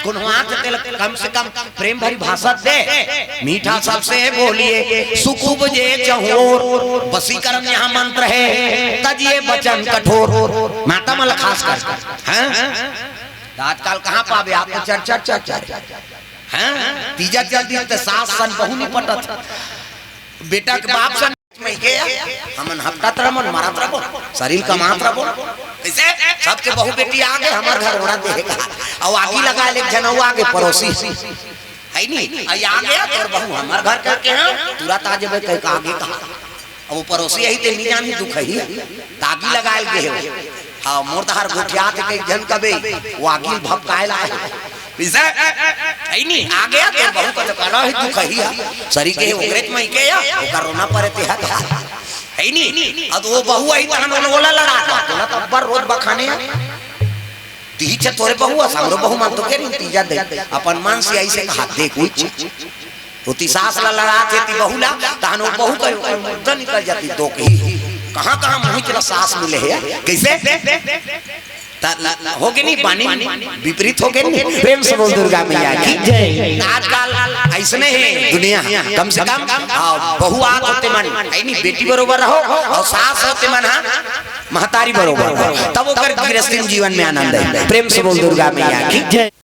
खुनवात तेल कम से कम प्रेम भरी भाषा दे मीठा सबसे बोलिए सुकुब जे चहोर वसीकरण यहाँ मंत्र है तजिए वचन कठोर माता मल खास कर हैं आजकल कहाँ पावे आप चर्चा हैं तीजा जल्दी ते सास सन बहु नहीं पटत बेटा के बाप सन में के हमन हफ्ता तरमन मारत रहो शरीर का मात रहो कैसे सबके बहु बेटी आगे हमार घर ओड़ा देगा और आगे लगा ले जनवा आगे पड़ोसी है नहीं आई आ गया तोर बहु हमार घर करके हां तुरंत आ जेबे कह का आगे कहा अब पड़ोसी यही ते नहीं जानी दुख ही तागी लगाल गे हो हां मोर तहार गोठिया के जन कबे वो आगे भपकायला पिसा है नहीं आ गया तोर बहु का कला ही दुख ही सरी के ओकरेत में के या ओकर रोना परे ते है नहीं अब वो बहु आई तहन ओला लड़ा तोला तब्बर रोज बखाने तीज तोरे बहु सामरो बहु मान तो के तीजा दे अपन मन से ऐसे कहा दे कुछ होती सास ला लड़ा थे ती बहुला तहन वो बहु का निकल जाती दो के कहां मुंह चला सास मिले है कैसे हो गए नहीं पानी विपरीत हो गए नहीं प्रेम से बोल दुर्गा मैया की जय आजकल ऐसने है दुनिया कम से कम बहु आत होते मन नहीं बेटी बरोबर रहो और सास होते मन महतारी बरोबर तब वो कर गृहस्थी जीवन में आनंद है प्रेम से बोल दुर्गा मैया की जय।